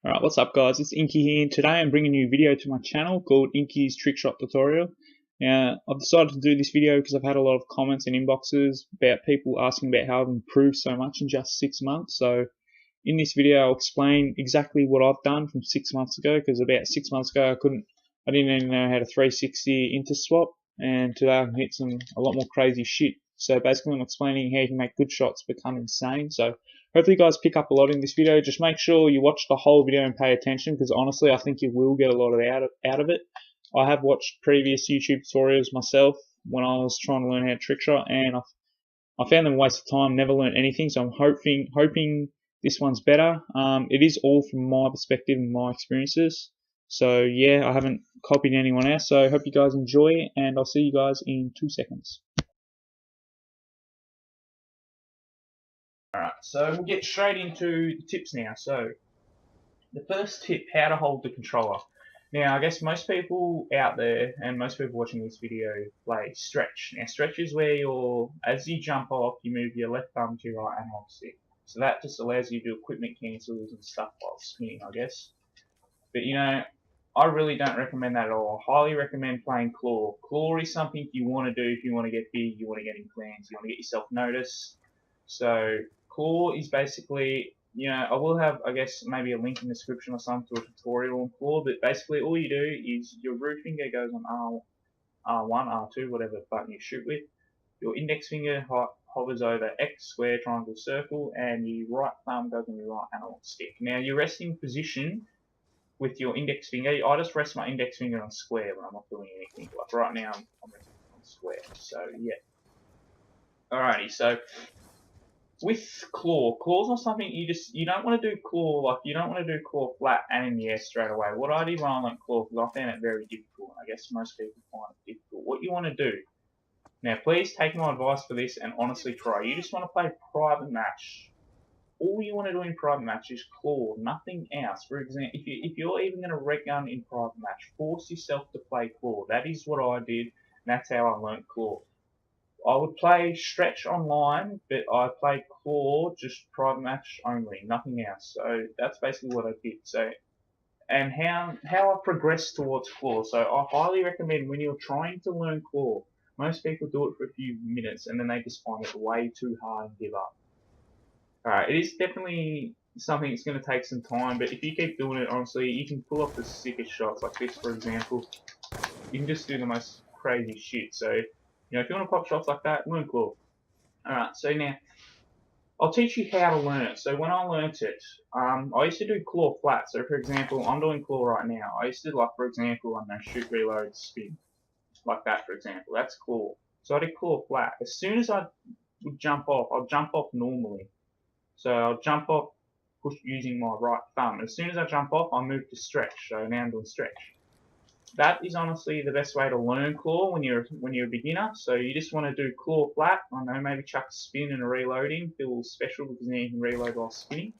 Alright, what's up guys, it's Inkee here, and today I'm bringing you a video to my channel called Inkee's Trickshot tutorial. Now, I've decided to do this video because I've had a lot of comments and inboxes about people asking about how I've improved so much in just 6 months. So in this video I'll explain exactly what I've done from 6 months ago, because about 6 months ago I didn't even know how to 360 interswap, and today I can hit a lot more crazy shit. So basically I'm explaining how you can make good shots become insane. So hopefully you guys pick up a lot in this video. Just make sure you watch the whole video and pay attention, because honestly I think you will get a lot out of it. I have watched previous YouTube tutorials myself when I was trying to learn how to trick shot, and I found them a waste of time, never learned anything. So I'm hoping this one's better. It is all from my perspective and my experiences. So yeah, I haven't copied anyone else. So I hope you guys enjoy, and I'll see you guys in 2 seconds. Alright, so we'll get straight into the tips now. So the first tip, how to hold the controller. Now I guess most people out there and most people watching this video play stretch. Now stretch is where as you jump off, you move your left thumb to your right analog stick. So that just allows you to do equipment cancels and stuff while spinning, I guess. But I really don't recommend that at all. I highly recommend playing claw. Claw is something you want to do if you want to get big, you want to get in clans, you want to get yourself noticed. So claw is basically, I will have, I guess, maybe a link in the description or something to a tutorial on claw, but basically all you do is your root finger goes on R1, R2, whatever button you shoot with. Your index finger hovers over X, square, triangle, circle, and your right thumb goes on your right analog stick. Now your resting position with your index finger, I just rest my index finger on square when I'm not doing anything. Like right now, I'm resting on square. So yeah. Alrighty. So with claw's not something you don't want to do claw, like you don't want to do claw flat and in the air straight away. What I did when I learned claw, because I found it very difficult, and I guess most people find it difficult. What you want to do now, please take my advice for this and honestly try. You just want to play private match. All you want to do in private match is claw, nothing else. For example, if you're even going to red gun in private match, force yourself to play claw. That is what I did, and that's how I learned claw. I would play stretch online, but I played claw just private match only, nothing else. So that's basically what I did. So, and how I progressed towards claw. So I highly recommend when you're trying to learn claw. Most people do it for a few minutes and then they just find it way too hard and give up. Alright, it is definitely something that's going to take some time, but if you keep doing it, honestly, you can pull off the sickest shots, like this for example. You can just do the most crazy shit. So, if you want to pop shots like that, learn claw. Alright, so now, I'll teach you how to learn it. So when I learnt it, I used to do claw flat. So for example, I'm doing claw right now. I used to, like for example, I don't know, shoot, reload, spin. Like that for example, that's claw. So I did claw flat. As soon as I would jump off, I'll jump off normally. So I'll jump off using my right thumb. As soon as I jump off, I move to stretch. So now I'm doing stretch. That is honestly the best way to learn claw when you're a beginner. So you just want to do claw flat. I know, maybe chuck a spin and a reload in. Feel a little special because now you can reload while spinning.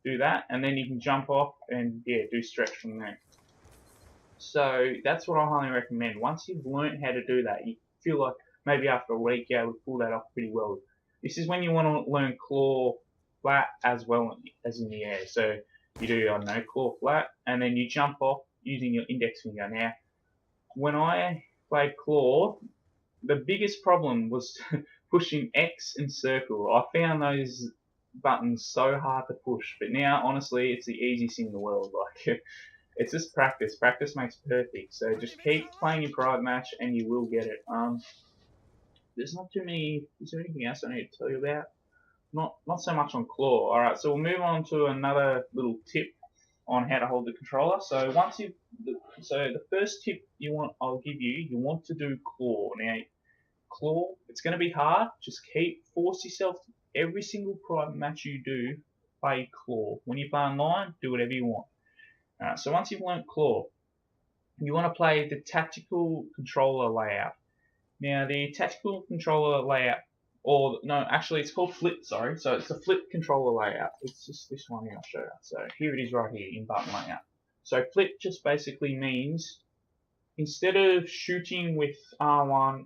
Do that, and then you can jump off and yeah, do stretch from there. So that's what I highly recommend. Once you've learned how to do that, you feel like maybe after a week you're able to pull that off pretty well. This is when you want to learn claw flat as well as in the air. So you do, I don't know, claw flat, and then you jump off using your index finger. Now, when I played claw, the biggest problem was pushing X and circle. I found those buttons so hard to push, but now honestly it's the easiest thing in the world. Like it's just practice. Practice makes perfect. So just keep playing your private match and you will get it. There's not too many. Is there anything else I need to tell you about? Not so much on claw. All right, so we'll move on to another little tip on how to hold the controller. So the first tip I'll give you, you want to do claw. Now, claw, it's going to be hard. Just force yourself. Every single private match you do, play claw. When you play online, do whatever you want. Alright, so once you've learnt claw, you want to play the tactical controller layout. Now, the tactical controller layout, or no, actually it's called flip, sorry. So it's the flip controller layout. It's just this one here, I'll show you. So here it is right here in button layout. So flip just basically means instead of shooting with R1,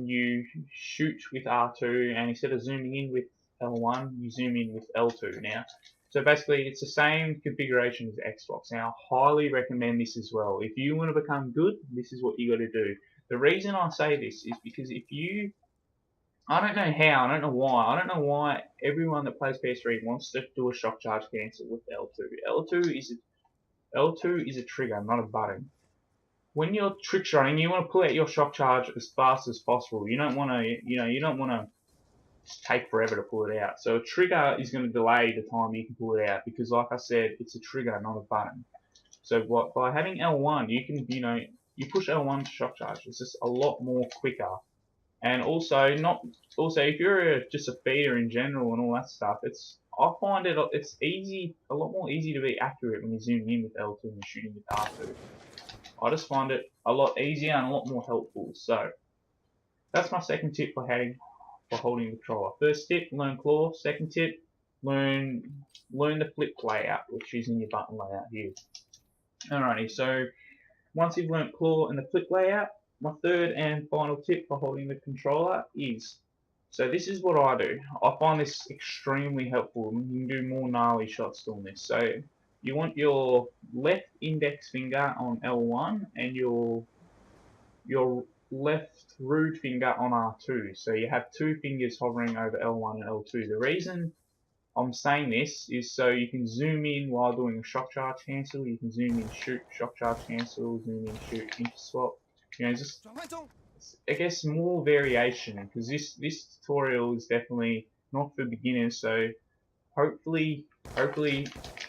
you shoot with R2, and instead of zooming in with L1, you zoom in with L2. Now, So basically, it's the same configuration as Xbox. Now, I highly recommend this as well. If you want to become good, this is what you got to do. The reason I say this is because if you, I don't know how, I don't know why everyone that plays PS3 wants to do a shock charge cancel with L2. L2 is a trigger, not a button. When you're trick shotting, you want to pull out your shock charge as fast as possible. You don't want to, you don't want to take forever to pull it out. So a trigger is going to delay the time you can pull it out because, like I said, it's a trigger, not a button. So by having L1, you can, you push L1 to shock charge. It's just a lot more quicker. And also, if you're just a feeder in general and all that stuff, I find it's a lot more easy to be accurate when you zoom in with L2 and shooting with R2. I just find it a lot easier and a lot more helpful. So that's my second tip for holding the controller. First tip, learn claw. Second tip, learn the flip layout, which is in your button layout here. Alrighty, so once you've learnt claw and the flip layout, my third and final tip for holding the controller is, so this is what I do. I find this extremely helpful. You can do more gnarly shots doing this. So you want your left index finger on L1 and your left root finger on R2. So you have two fingers hovering over L1 and L2. The reason I'm saying this is so you can zoom in while doing a shock charge cancel, you can zoom in, shoot, shock charge cancel, zoom in, shoot, interswap. Just, I guess, more variation, because this tutorial is definitely not for beginners, so hopefully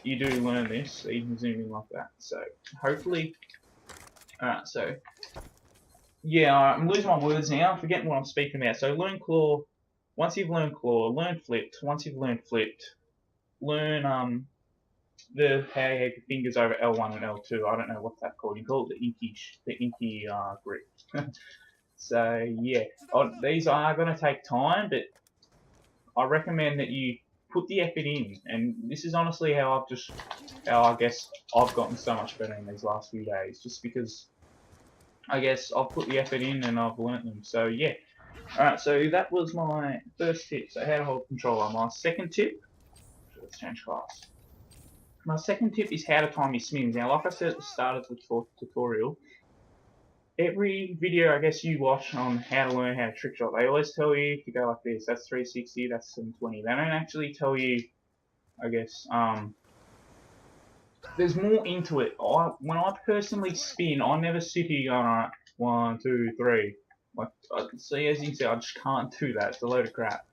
you do learn this, so you can zoom in like that. So hopefully, alright, so yeah, I'm losing my words now, I'm forgetting what I'm speaking about. So learn claw. Once you've learned claw, learn flipped. Once you've learned flipped, learn how you have your fingers over L1 and L2. I don't know what's that called. You call it the Inkee grip. So yeah, these are going to take time, but I recommend that you put the effort in. And this is honestly how I guess I've gotten so much better in these last few days, just because I guess I've put the effort in and I've learnt them. So yeah. Alright, so that was my first tip, so how to hold controller. My second tip, let's change class. My second tip is how to time your spins. Now, like I said at the start of the tutorial, every video I guess you watch on how to learn how to trick shot, they always tell you to go like this, that's 360, that's 720. They don't actually tell you, I guess, there's more into it. When I personally spin, I never sit here going, alright, 1, 2, 3. Like, see, as you can see, I just can't do that. It's a load of crap.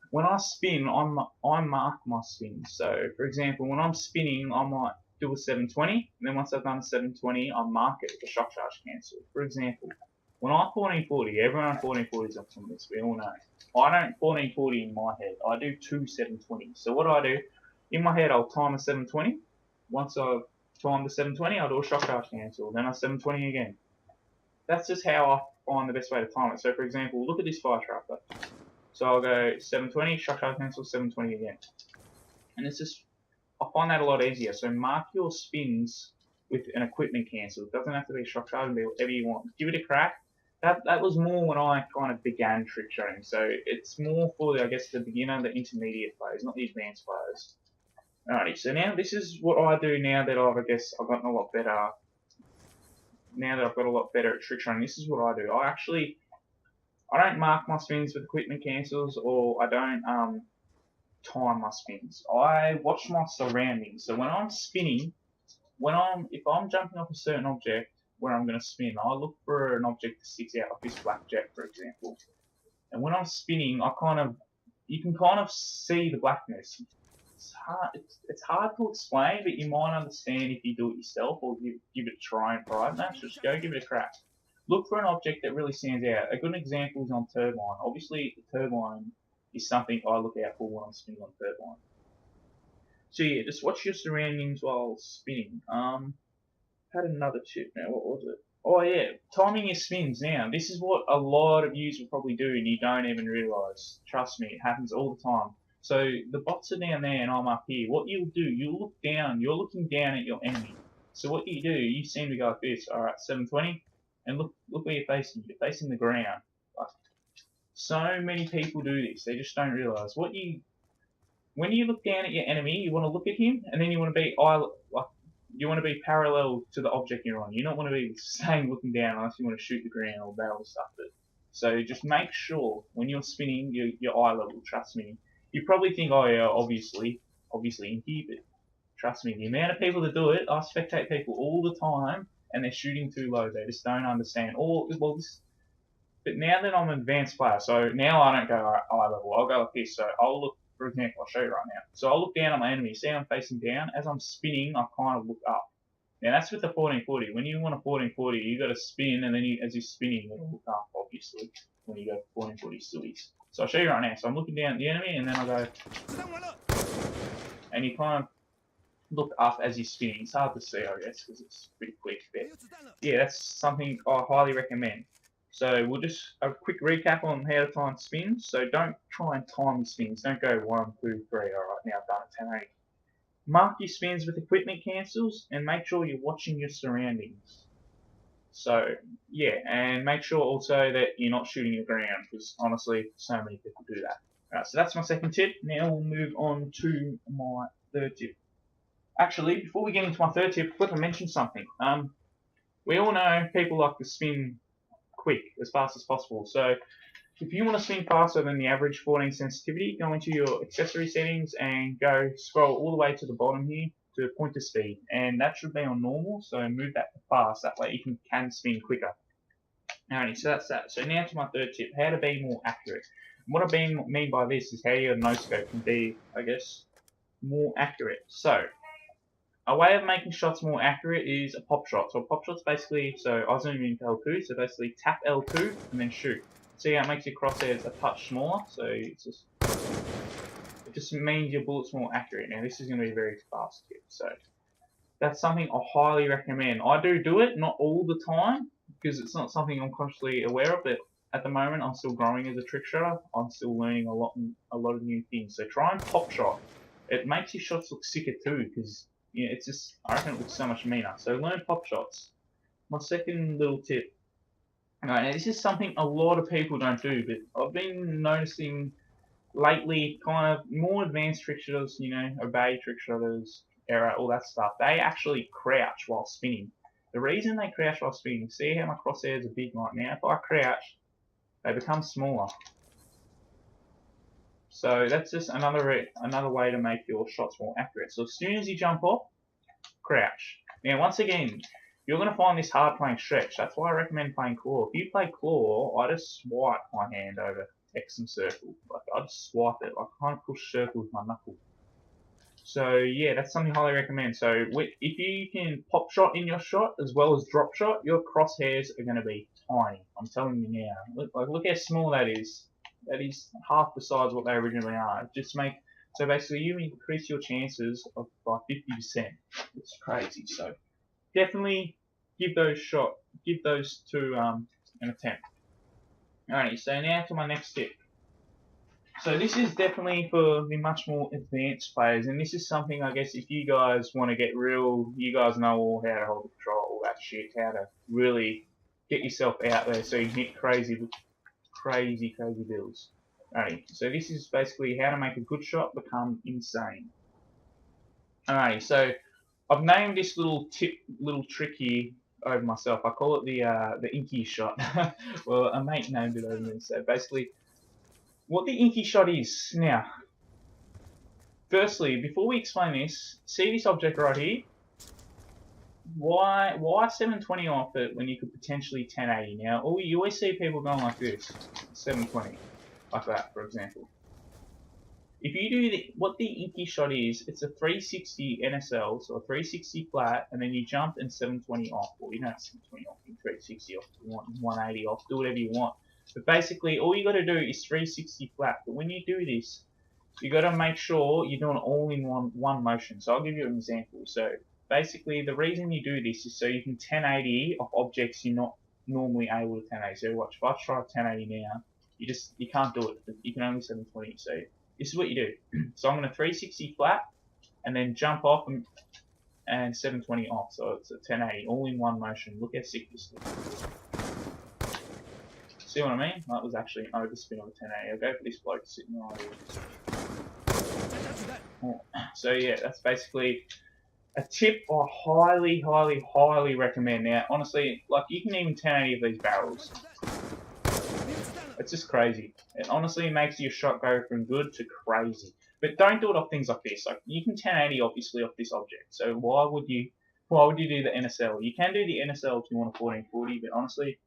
When I spin, I mark my spins. So, for example, when I'm spinning, I might do a 720, and then once I've done a 720, I mark it with a shock charge cancel. For example, when I 1440, everyone on 1440 is up on this, we all know. I don't 1440 in my head. I do two 720s. So what I do, in my head, I'll time a 720. Once I've timed the 720, I'll do a shock charge cancel. Then a 720 again. That's just how I find the best way to time it. So for example, look at this fire trapper. So I'll go 720, shock charge cancel, 720 again. And it's just, I find that a lot easier. So mark your spins with an equipment cancel. It doesn't have to be a shock charge, it can be whatever you want. Give it a crack. That was more when I kind of began trick shotting. So it's more for the, I guess, the beginner, the intermediate players, not the advanced players. Alrighty, so now this is what I do now that I've gotten a lot better. Now that I've got a lot better at trick shotting, this is what I do. I don't mark my spins with equipment cancels, or I don't time my spins. I watch my surroundings. So when I'm spinning, if I'm jumping off a certain object where I'm going to spin, I look for an object that sticks out, like this black jet, for example. And when I'm spinning, you can kind of see the blackness. It's hard to explain, but you might understand if you do it yourself or give it a try and try it. No, just go give it a crack. Look for an object that really stands out. A good example is on turbine. Obviously, the turbine is something I look out for when I'm spinning on turbine. So yeah, just watch your surroundings while spinning. Had another tip now. What was it? Oh yeah, timing your spins. Now, this is what a lot of yous will probably do and you don't even realise. Trust me, it happens all the time. So the bots are down there and I'm up here. What you'll do, you'll look down. You're looking down at your enemy. So what you do, you seem to go like this. Alright, 720. And look where you're facing. You're facing the ground. Like, so many people do this. They just don't realise. when you look down at your enemy, you want to look at him, and then you want to be you want to be parallel to the object you're on. You don't want to be staying looking down unless you want to shoot the ground or barrel stuff. So just make sure when you're spinning, your eye level. Trust me. You probably think, oh yeah, obviously Inkee, but trust me, the amount of people that do it, I spectate people all the time, and they're shooting too low. They just don't understand. But now that I'm an advanced player, so now I don't go eye level. I'll go like this. So I'll look, for example, I'll show you right now. So I'll look down at my enemy. See, I'm facing down. As I'm spinning, I kind of look up. Now that's with the 1440. When you want a 1440, you got to spin, and then as you're spinning, you look up, obviously, when you go 1440 sillies. So I'll show you right now. So I'm looking down at the enemy, and then I go, and you kind of look up as you're spinning. It's hard to see, I guess, because it's pretty quick. But yeah, that's something I highly recommend. So we'll just a quick recap on how to time spins. So don't try and time your spins. Don't go 1, 2, 3. All right, now I've done it 10-8. Mark your spins with equipment cancels, and make sure you're watching your surroundings. So yeah, and make sure also that you're not shooting the ground, because honestly, so many people do that. Alright, so that's my second tip. Now we'll move on to my third tip. Actually, before we get into my third tip, I forgot to mention something. We all know people like to spin quick, as fast as possible. So if you want to spin faster than the average 14 sensitivity, go into your accessory settings and scroll all the way to the bottom here to pointer speed, and that should be on normal. So move that to fast. That way you can spin quicker. Alrighty, so that's that. So now to my third tip: how to be more accurate. And what I mean by this is how your no scope can be, I guess, more accurate. So a way of making shots more accurate is a pop shot. So a pop shot's basically, so I zoom into L2, so basically tap L2 and then shoot. See how it makes your crosshairs a touch smaller, so it just means your bullet's more accurate. Now this is going to be a very fast tip, so that's something I highly recommend. I do it, not all the time, because it's not something I'm consciously aware of, but at the moment I'm still growing as a trick shotter. I'm still learning a lot of new things. So try and pop shot. It makes your shots look sicker too, because it's just, I reckon it looks so much meaner. So learn pop shots. My second little tip. Alright, now this is something a lot of people don't do, but I've been noticing lately kind of more advanced trick shotters, obey trick shotters, error, all that stuff. They actually crouch while spinning. The reason they crouch while spinning, see how my crosshairs are big right now? If I crouch, they become smaller. So that's just another way to make your shots more accurate. So as soon as you jump off, crouch. Now once again, you're going to find this hard playing stretch. That's why I recommend playing claw. If you play claw, I just swipe my hand over X and circle. Like I just swipe it. I kind of push circle with my knuckle. So yeah, that's something I highly recommend. So if you can pop shot in your shot as well as drop shot, your crosshairs are going to be tiny. I'm telling you now. Look how small that is. That is half the size of what they originally are. So basically you increase your chances by 50%. It's crazy. So definitely give those two an attempt. Alrighty, so now to my next tip. So this is definitely for the much more advanced players, and this is something I guess if you guys want to get real, you guys know all how to hold the control, all that shit, how to really get yourself out there so you can hit crazy bills. Alrighty, so this is basically how to make a good shot become insane. Alrighty, so I've named this little trick here over myself. I call it the Inkee shot. Well, a mate named it over me. So basically, what the Inkee shot is now. Firstly, before we explain this, see this object right here. Why 720 off it when you could potentially 1080? Now, you always see people going like this, 720, like that, for example. If you do what the Inkee shot is, it's a 360 NSL, so a 360 flat, and then you jump and 720 off. Well, you don't have 720 off, you 360 off, you want 180 off, do whatever you want. But basically, all you got to do is 360 flat. But when you do this, you got to make sure you're doing all in one motion. So I'll give you an example. So basically, the reason you do this is so you can 1080 off objects you're not normally able to 1080. So watch, if I try 1080 now, you can't do it. You can only 720. So this is what you do. So I'm going to 360 flat, and then jump off and 720 off. So it's a 1080 all in one motion. Look how sick this looks. See what I mean? That was actually an overspin of a 1080. I'll go for this bloke sitting right here. So yeah, that's basically a tip I highly recommend. Now, honestly, like you can even 1080 of these barrels. It's just crazy. It honestly makes your shot go from good to crazy. But don't do it off things like this. Like you can 1080 obviously off this object. So why would you do the NSL? You can do the NSL if you want a 1440, but honestly,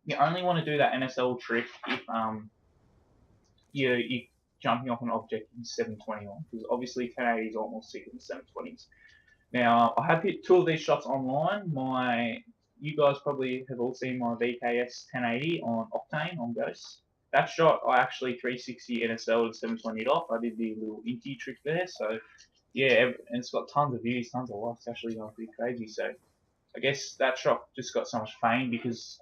you only want to do that NSL trick if you're jumping off an object in 720 on, because obviously 1080 is almost sicker than 720s. Now I have hit 2 of these shots online. You guys probably have all seen my VKS 1080 on Octane on Ghost. That shot I actually 360 NSL to 720 off. I did the little Inkee trick there, so yeah, and it's got tons of views, tons of likes. Actually going pretty crazy. So I guess that shot just got so much fame because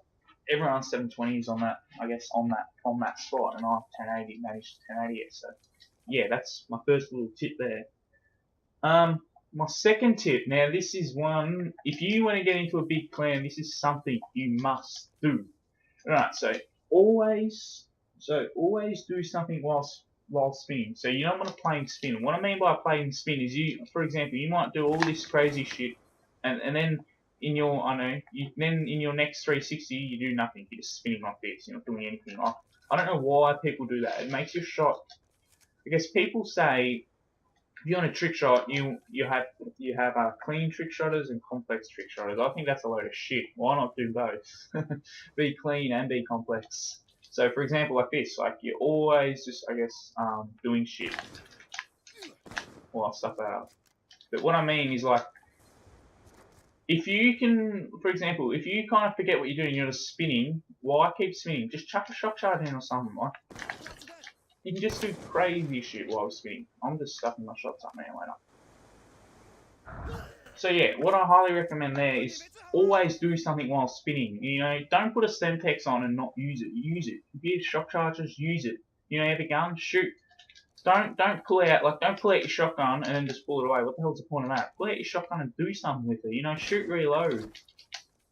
everyone's 720s on that. I guess on that spot, and I 1080 managed to 1080 it. So yeah, that's my first little tip there. My second tip, now this is one, if you want to get into a big clan, this is something you must do. Alright, so always do something while spinning. So you don't want to play spin. What I mean by playing spin is for example, you might do all this crazy shit, and then in your, then in your next 360 you do nothing. You're just spinning like this. You're not doing anything. I don't know why people do that. It makes your shot. I guess people say, if you're on a trick shot, you have clean trick shotters and complex trick shotters. I think that's a load of shit. Why not do both? Be clean and be complex. So for example, like this, like you're always just doing shit while stuff out. But what I mean is like, if you can, for example, if you kind of forget what you're doing, you're just spinning. Why keep spinning? Just chuck a shock shard in or something. Like you can just do crazy shit while spinning. I'm just stuffing my shots up now later. So yeah, what I highly recommend there is always do something while spinning. You know, don't put a Semtex on and not use it. Use it. If you have shock charges, use it. You know, you have a gun, shoot. Don't pull out your shotgun and then just pull it away. What the hell's the point of that? Pull out your shotgun and do something with it. You know, shoot, reload.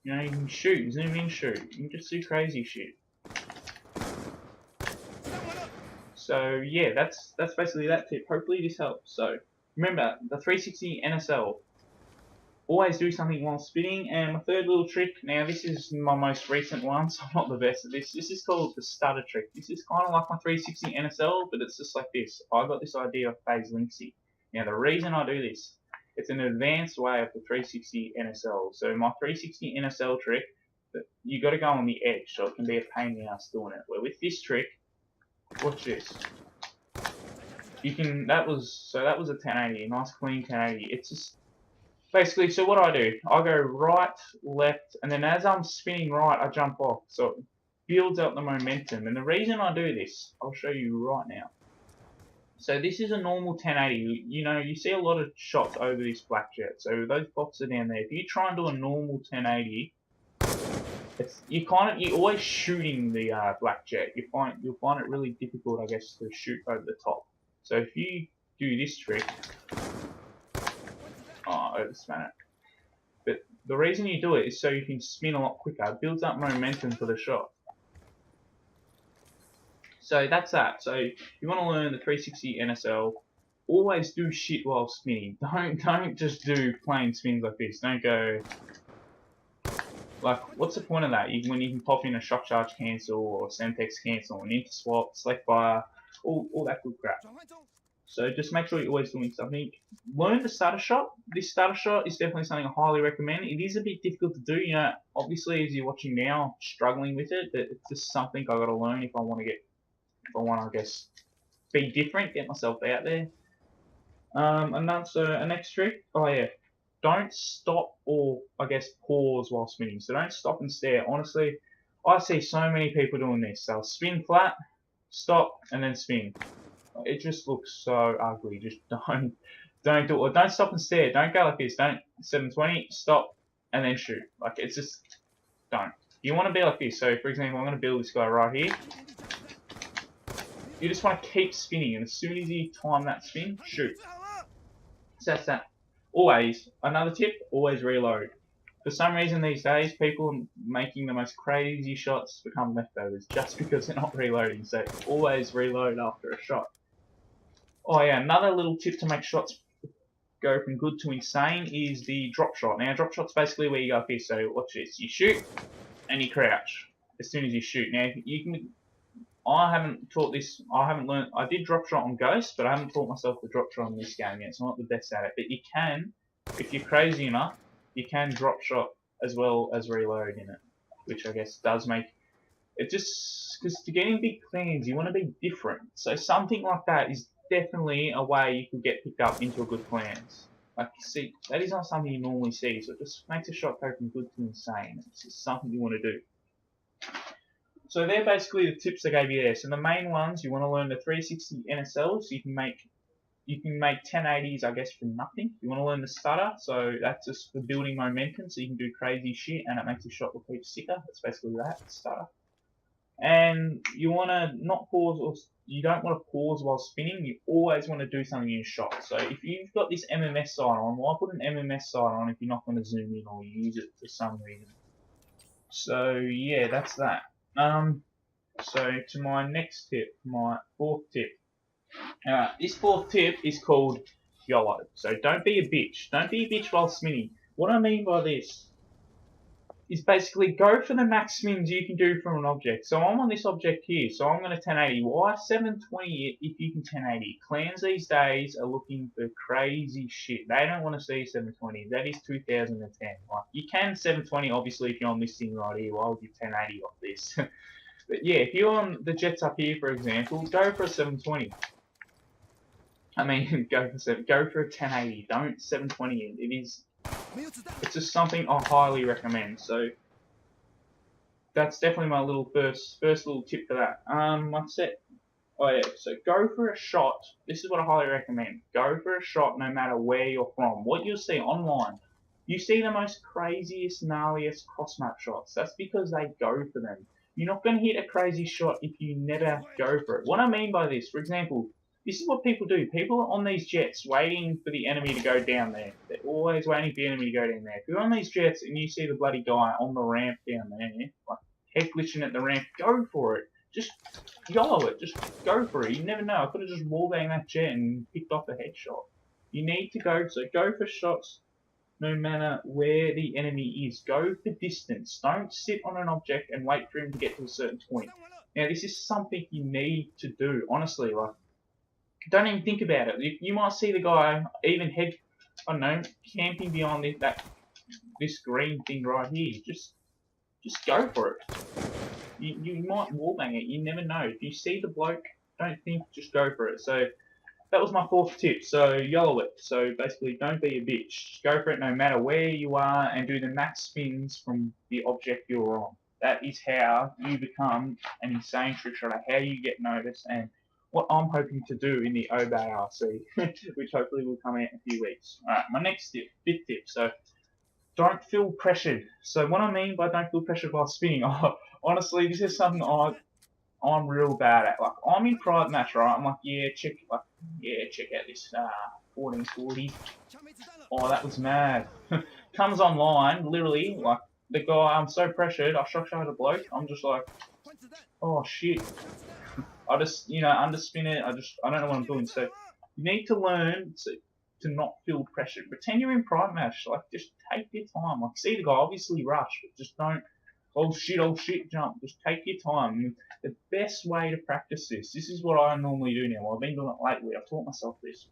You know, you can shoot, zoom in, shoot. You can just do crazy shit. So yeah, that's basically that tip. Hopefully this helps. So remember, the 360 NSL. Always do something while spinning. And my third little trick, now this is my most recent one, so I'm not the best at this. This is called the stutter trick. This is kind of like my 360 NSL, but it's just like this. I got this idea of phase Linksy. Now the reason I do this, it's an advanced way of the 360 NSL. So my 360 NSL trick, you got to go on the edge, so it can be a pain in the ass doing it. Where with this trick, watch this. You can, that was a 1080, a nice clean 1080. It's just basically, so what I do, I go right, left, and then as I'm spinning right, I jump off. So it builds up the momentum. And the reason I do this, I'll show you right now. So this is a normal 1080. You know, you see a lot of shots over this black jet. So those boxes are down there. If you try and do a normal 1080, you're always shooting the black jet. You'll find it really difficult, I guess, to shoot over the top. So if you do this trick, overspan it. But the reason you do it is so you can spin a lot quicker. It builds up momentum for the shot. So that's that. So if you want to learn the 360 NSL, always do shit while spinning. Don't just do plain spins like this. Don't go like, what's the point of that? When you can pop in a shock charge cancel or Semtex cancel, an inter swap, select fire, all that good crap. So just make sure you're always doing something. Learn the stutter shot. This stutter shot is definitely something I highly recommend. It is a bit difficult to do. You know, obviously as you're watching now, I'm struggling with it. But it's just something I got to learn if I want to I guess, be different, get myself out there. A next trick. Oh yeah, don't stop or I guess pause while spinning. So don't stop and stare. Honestly, I see so many people doing this. They'll spin flat, stop, and then spin. It just looks so ugly. Just don't do it. Or don't stop and stare. Don't go like this. Don't 720, stop, and then shoot. Like, it's just, don't. You want to be like this. So for example, I'm going to build this guy right here. You just want to keep spinning, and as soon as you time that spin, shoot. So that's that. Always, another tip, always reload. For some reason these days, people making the most crazy shots become leftovers just because they're not reloading. So always reload after a shot. Oh yeah, another little tip to make shots go from good to insane is the drop shot. Now, drop shot's basically where you go up here. So watch this: you shoot and you crouch as soon as you shoot. Now, you can. I haven't taught this. I haven't learned. I did drop shot on Ghost, but I haven't taught myself the drop shot on this game yet. So I'm not the best at it, but you can, if you're crazy enough, you can drop shot as well as reload in it, which I guess does make it just because to get in big clans, you want to be different. So something like that is definitely a way you could get picked up into a good clans. Like, see, that is not something you normally see, so it just makes a shot go from good to insane. It's just something you want to do. So they're basically the tips I gave you there. So the main ones, you want to learn the 360 NSL, so you can make 1080s, I guess, from nothing. You want to learn the stutter, so that's just for building momentum, so you can do crazy shit and it makes your shot look heaps sicker. That's basically that, stutter. And you want to not pause, or you don't want to pause while spinning. You always want to do something in your shot. So if you've got this MMS sight on, why put an MMS sight on if you're not going to zoom in or use it for some reason? So yeah, that's that. So to my next tip, my fourth tip. This fourth tip is called YOLO. So don't be a bitch. Don't be a bitch while spinning. What I mean by this is basically go for the max spins you can do from an object. So I'm on this object here, so I'm going to 1080. Why 720 if you can 1080? Clans these days are looking for crazy shit. They don't want to see 720. That is 2010. Like, you can 720 obviously if you're on this thing right here. Why would you 1080 off this? But yeah, if you're on the jets up here, for example, go for a 720. I mean, go for a 1080. Don't 720 it. It's just something I highly recommend. So that's definitely my little first little tip for that. What's it? Oh yeah. So go for a shot. This is what I highly recommend. Go for a shot, no matter where you're from. What you'll see online, you see the most craziest, gnarliest cross map shots. That's because they go for them. You're not going to hit a crazy shot if you never go for it. What I mean by this, for example, this is what people do. People are on these jets waiting for the enemy to go down there. They're always waiting for the enemy to go down there. If you're on these jets and you see the bloody guy on the ramp down there, like head glitching at the ramp, go for it. Just YOLO it. Just go for it. You never know. I could have just wallbanged that jet and picked off a headshot. You need to go for shots no matter where the enemy is. Go for distance. Don't sit on an object and wait for him to get to a certain point. Now, this is something you need to do, honestly. Like, don't even think about it. You might see the guy even I don't know, camping beyond this green thing right here. Just go for it. You might wallbang it. You never know. If you see the bloke, don't think, just go for it. So that was my fourth tip. So YOLO it. So basically, don't be a bitch. Just go for it no matter where you are and do the max spins from the object you're on. That is how you become an insane trick shotter, how you get noticed, and what I'm hoping to do in the Obey RC, which hopefully will come out in a few weeks. Alright, my next tip, fifth tip. So don't feel pressured. So what I mean by don't feel pressured while spinning, honestly, this is something I'm real bad at. Like, I'm in private match, right? I'm like, check out this 1440. Oh, that was mad. Comes online, literally, like, the guy, I'm so pressured, I shock shot a bloke, I'm just like, oh shit. I just, underspin it, I don't know what I'm doing. So, you need to learn to not feel pressured. Pretend you're in private match, like, just take your time. Like, see the guy, obviously rush, but just don't, oh shit, jump. Just take your time. The best way to practice this is what I normally do now. I've been doing it lately. I've taught myself this.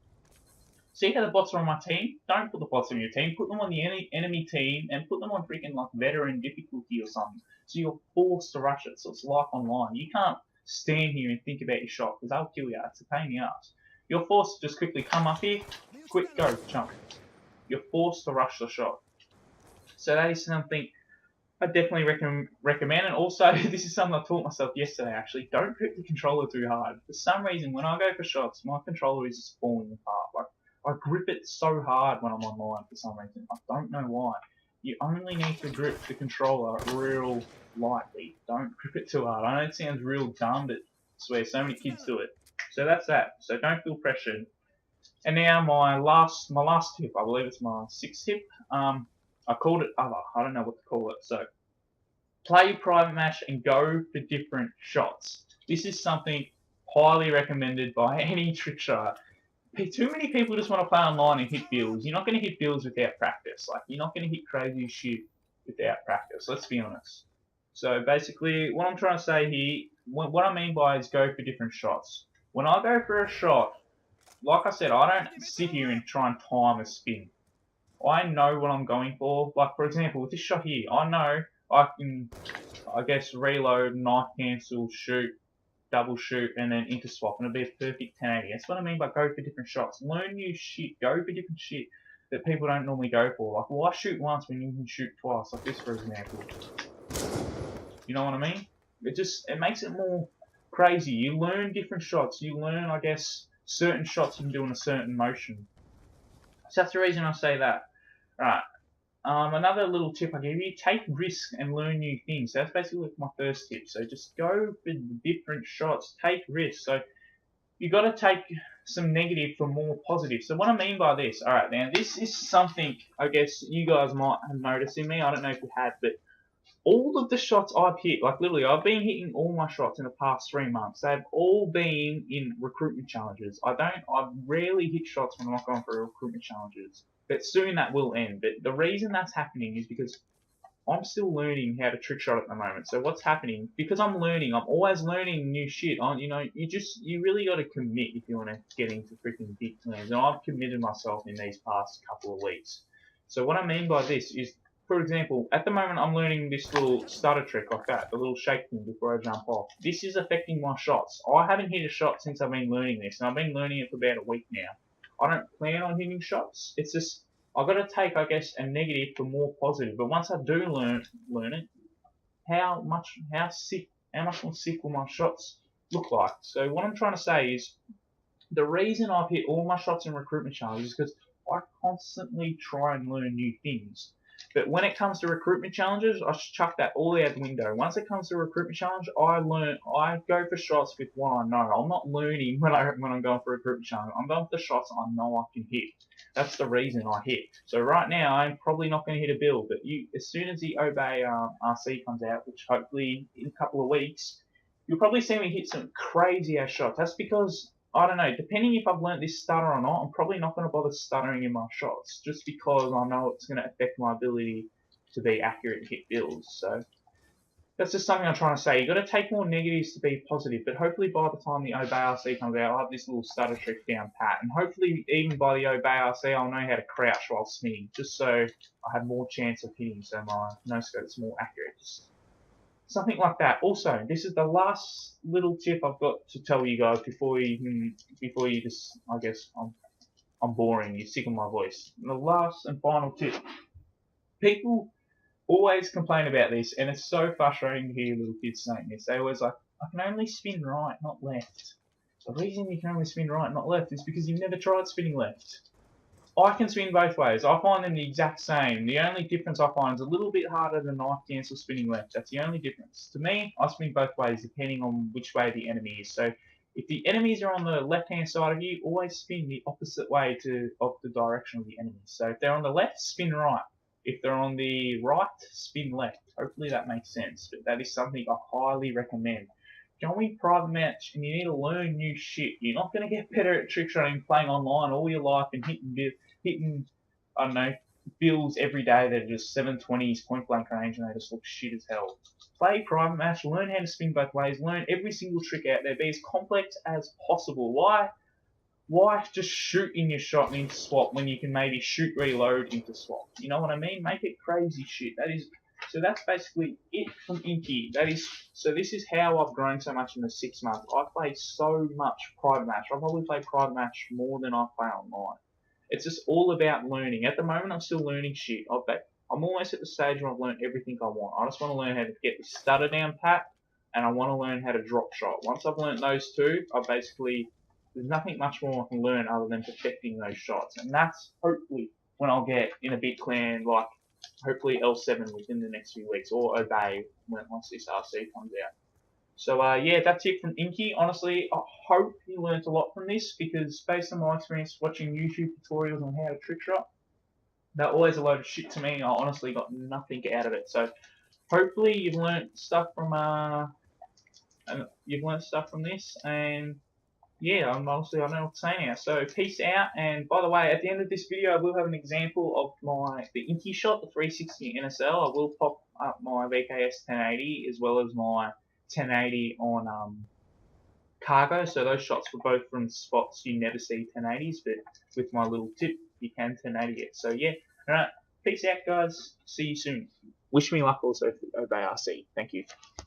See how the bots are on my team? Don't put the bots on your team. Put them on the enemy team and put them on freaking like veteran difficulty or something. So you're forced to rush it. So it's like online. You can't stand here and think about your shot because they'll kill you. It's a pain in the ass. You're forced to just quickly come up here, quick go, jump. You're forced to rush the shot. So that is something I definitely recommend, and also this is something I taught myself yesterday actually. Don't grip the controller too hard. For some reason, when I go for shots, my controller is just falling apart. Like, I grip it so hard when I'm online for some reason. I don't know why. You only need to grip the controller real lightly. Don't grip it too hard. I know it sounds real dumb, but I swear so many kids do it. So that's that. So don't feel pressured. And now my last tip. I believe it's my sixth tip. I called it other. I don't know what to call it. So, play private match and go for different shots. This is something highly recommended by any trick shotter. too many people just want to play online and hit bills. You're not going to hit bills without practice. Like, you're not going to hit crazy shit without practice. Let's be honest. So basically, what I'm trying to say here, what I mean by is go for different shots. When I go for a shot, like I said, I don't sit here and try and time a spin. I know what I'm going for. Like, for example, with this shot here, I know I can, I guess, reload, knife cancel, shoot, double shoot, and then into swap, and it'll be a perfect 1080. That's what I mean by go for different shots. Learn new shit. Go for different shit that people don't normally go for. Like, why shoot once when you can shoot twice? Like this, for example. You know what I mean? It makes it more crazy. You learn different shots. You learn, I guess, certain shots you can do in a certain motion. So that's the reason I say that. Right. Another little tip I give you, take risks and learn new things. So that's basically my first tip. So just go for different shots, take risks. So you got to take some negative for more positive. So what I mean by this, alright, now this is something I guess you guys might have noticed in me. I don't know if you had, but all of the shots I've hit, like literally, I've been hitting all my shots in the past 3 months. They've all been in recruitment challenges. I rarely hit shots when I'm not going for recruitment challenges. But soon that will end. But the reason that's happening is because I'm still learning how to trick shot at the moment. So what's happening? Because I'm learning, I'm always learning new shit. You really got to commit if you want to get into freaking big plans. And I've committed myself in these past couple of weeks. So what I mean by this is, for example, at the moment I'm learning this little stutter trick like that, the little shake thing before I jump off. This is affecting my shots. I haven't hit a shot since I've been learning this, and I've been learning it for about a week now. I don't plan on hitting shots. It's just I've got to take, I guess, a negative for more positive. But once I do learn it, how much more sick will my shots look like? So what I'm trying to say is the reason I've hit all my shots in recruitment challenges is because I constantly try and learn new things. But when it comes to recruitment challenges, I chuck that all out the window. Once it comes to recruitment challenge, I go for shots with what I know. I'm not learning when I'm going for a recruitment challenge. I'm going for the shots I know I can hit. That's the reason I hit. So right now, I'm probably not going to hit a build, but as soon as the Obey RC comes out, which hopefully in a couple of weeks, you'll probably see me hit some crazy ass shots. That's because I don't know, depending if I've learnt this stutter or not, I'm probably not going to bother stuttering in my shots, just because I know it's going to affect my ability to be accurate and hit builds. So that's just something I'm trying to say. You've got to take more negatives to be positive, but hopefully by the time the Obey RC comes out, I'll have this little stutter trick down pat, and hopefully even by the Obey RC, I'll know how to crouch while spinning, just so I have more chance of hitting, so my no-scope is more accurate. Just something like that. Also, this is the last little tip I've got to tell you guys before you just, I guess, I'm boring, you're sick of my voice. The last and final tip. People always complain about this, and it's so frustrating to hear little kids saying this. They always like, I can only spin right, not left. The reason you can only spin right, not left, is because you've never tried spinning left. I can spin both ways. I find them the exact same. The only difference I find is a little bit harder than knife cancel spinning left. That's the only difference. To me, I spin both ways depending on which way the enemy is. So if the enemies are on the left-hand side of you, always spin the opposite way of the direction of the enemies. So if they're on the left, spin right. If they're on the right, spin left. Hopefully that makes sense. But that is something I highly recommend. Join private match and you need to learn new shit. You're not going to get better at trick shotting playing online all your life and hitting, I don't know, builds every day that are just 720s point blank range and they just look shit as hell. Play private match, learn how to spin both ways, learn every single trick out there, be as complex as possible. Why just shoot in your shot and into swap when you can maybe shoot reload into swap? You know what I mean? Make it crazy shit. So that's basically it from Inkee. So this is how I've grown so much in the 6 months. I played so much private match. I probably play private match more than I play online. It's just all about learning. At the moment, I'm still learning shit. I'm almost at the stage where I've learned everything I want. I just want to learn how to get the stutter down pat, and I want to learn how to drop shot. Once I've learned those two, there's nothing much more I can learn other than perfecting those shots. And that's hopefully when I'll get in a big clan like hopefully L7 within the next few weeks, or Obey once this RC comes out. So yeah, that's it from Inkee. Honestly, I hope you learnt a lot from this, because based on my experience watching YouTube tutorials on how to trick shot, they're always a load of shit to me. I honestly got nothing out of it. So hopefully you've learnt stuff from this, and yeah, I know what to say now. So peace out, and by the way, at the end of this video, I will have an example of the Inkee shot, the 360 NSL. I will pop up my VKS 1080 as well as my 1080 on cargo. So those shots were both from spots you never see 1080s, but with my little tip, you can 1080 it. So yeah, all right, peace out, guys. See you soon. Wish me luck also for OBRC. Thank you.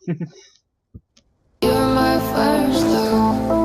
You're my first love.